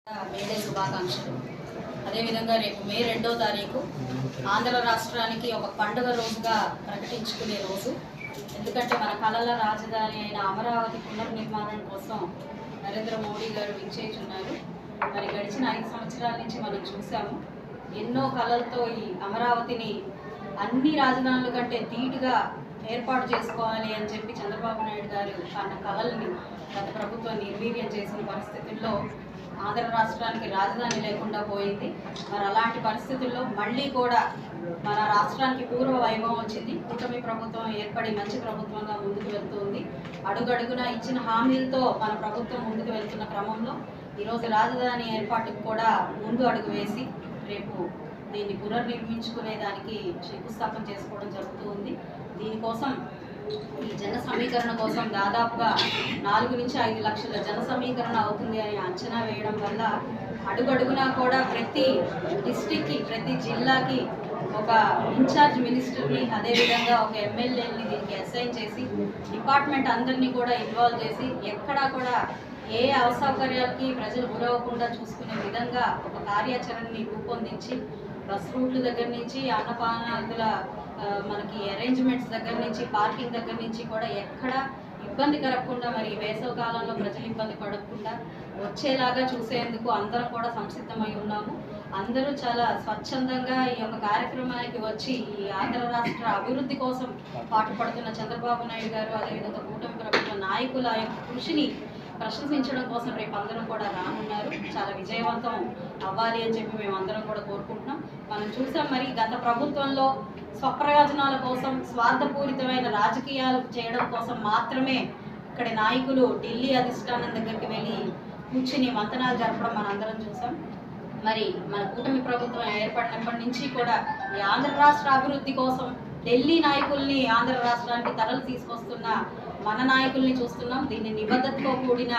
May Day శుభాకాంక్షలు. అదేవిధంగా రేపు మే 2వ తారీఖు ఆంధ్ర రాష్ట్రానికి ఒక పండుగ రోజుగా ప్రకటించుకునే రోజు. ఎందుకంటే మన కళల రాజధాని అయిన అమరావతి పునర్నిర్మాణం కోసం నరేంద్ర మోడీ గారు విచ్చేస్తున్నారు. మరి గడిచిన 5 సంవత్సరాల నుంచి మనం చూసాము, ఎన్నో కళలతో ఈ అమరావతిని అన్ని రాజధానుల కంటే ధీటుగా ఏర్పాటు చేసుకోవాలి అని చెప్పి చంద్రబాబు నాయుడు గారు తన కళల్ని గత ప్రభుత్వం నిర్వీర్యం చేసిన పరిస్థితుల్లో ఆంధ్ర రాష్ట్రానికి రాజధాని లేకుండా పోయింది. మరి అలాంటి పరిస్థితుల్లో మళ్ళీ కూడా మన రాష్ట్రానికి పూర్వ వైభవం వచ్చింది. కూటమి ప్రభుత్వం ఏర్పడి మంచి ప్రభుత్వంగా ముందుకు వెళ్తుంది. అడుగడుగునా ఇచ్చిన హామీలతో మన ప్రభుత్వం ముందుకు వెళ్తున్న క్రమంలో ఈరోజు రాజధాని ఏర్పాటుకు కూడా ముందు అడుగు వేసి రేపు దీన్ని పునర్నిర్మించుకునే దానికి శంకుస్థాపన చేసుకోవడం జరుగుతూ ఉంది. దీనికోసం ఈ జన సమీకరణ కోసం దాదాపుగా 4 నుంచి 5 లక్షల జన సమీకరణ అవుతుంది అని అంచనా వేయడం వల్ల అడుగడుగునా కూడా ప్రతి డిస్టిక్కి, ప్రతి జిల్లాకి ఒక ఇన్ఛార్జ్ మినిస్టర్ని, అదేవిధంగా ఒక ఎమ్మెల్యేని దీనికి అసైన్ చేసి డిపార్ట్మెంట్ అందరినీ కూడా ఇన్వాల్వ్ చేసి ఎక్కడా కూడా ఏ అసౌకర్యాలకి ప్రజలు గురవ్వకుండా చూసుకునే విధంగా ఒక కార్యాచరణని రూపొందించి బస్ రూట్ల దగ్గర నుంచి అన్నపానాదుల మనకి అరేంజ్మెంట్స్ దగ్గర నుంచి పార్కింగ్ దగ్గర నుంచి కూడా ఎక్కడ ఇబ్బంది కలగకుండా, మరి వేసవి కాలంలో ప్రజలు ఇబ్బంది పడకుండా వచ్చేలాగా చూసేందుకు అందరం కూడా సంసిద్ధమై ఉన్నాము. అందరూ చాలా స్వచ్ఛందంగా ఈ యొక్క కార్యక్రమానికి వచ్చి ఈ ఆంధ్ర రాష్ట్ర అభివృద్ధి కోసం పాటుపడుతున్న చంద్రబాబు నాయుడు గారు, అదేవిధంగా కూటమి ప్రభుత్వ నాయకుల యొక్క కృషిని ప్రశంసించడం కోసం రేపు అందరం కూడా రానున్నారు. చాలా విజయవంతం అవ్వాలి అని చెప్పి మేము అందరం కూడా కోరుకుంటున్నాం. మనం చూసాం, మరి గత ప్రభుత్వంలో స్వప్రయోజనాల కోసం స్వార్థపూరితమైన రాజకీయాలు చేయడం కోసం మాత్రమే ఇక్కడి నాయకులు ఢిల్లీ అధిష్టానం దగ్గరికి వెళ్ళి కూర్చుని మంతనాలు జరపడం మనం అందరం చూసాం. మరి మన కూటమి ప్రభుత్వం ఏర్పడినప్పటి నుంచి కూడా ఈ ఆంధ్ర రాష్ట్ర అభివృద్ధి కోసం ఢిల్లీ నాయకుల్ని ఆంధ్ర రాష్ట్రానికి తరలి తీసుకొస్తున్న మన నాయకుల్ని చూస్తున్నాం. దీన్ని నిబద్ధతతో కూడిన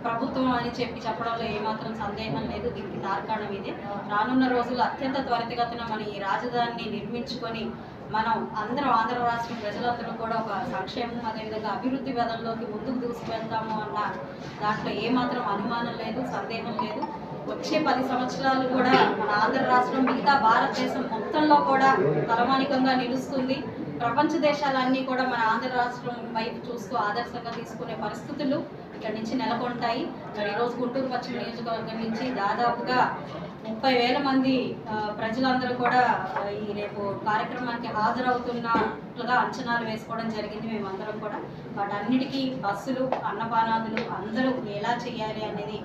ప్రభుత్వం అని చెప్పడంలో ఏమాత్రం సందేహం లేదు. దీనికి తార్కాణం ఇదే. రానున్న రోజుల్లో అత్యంత త్వరితగతిన మన ఈ రాజధానిని నిర్మించుకొని మనం అందరం ఆంధ్ర రాష్ట్ర ప్రజలందరూ కూడా ఒక సంక్షేమం, అదేవిధంగా అభివృద్ధి పదంలోకి ముందుకు దూసుకువెళ్తాము అన్న దాంట్లో ఏమాత్రం అనుమానం లేదు, సందేహం లేదు. వచ్చే 10 సంవత్సరాలు కూడా మన ఆంధ్ర రాష్ట్రం మిగతా భారతదేశం మొత్తంలో కూడా తలమానికంగా నిలుస్తుంది. ప్రపంచ దేశాలన్నీ కూడా మన ఆంధ్ర రాష్ట్రం వైపు చూస్తూ ఆదర్శంగా తీసుకునే పరిస్థితులు ఇక్కడ నుంచి నెలకొంటాయి. మరి ఈరోజు గుంటూరు పశ్చిమ నియోజకవర్గం నుంచి దాదాపుగా 30,000 మంది ప్రజలందరూ కూడా ఈ రేపు కార్యక్రమానికి హాజరవుతున్నట్లుగా అంచనాలు వేసుకోవడం జరిగింది. మేమందరం కూడా వాటన్నిటికీ బస్సులు, అన్నపానాదులు అందరూ ఎలా చేయాలి అనేది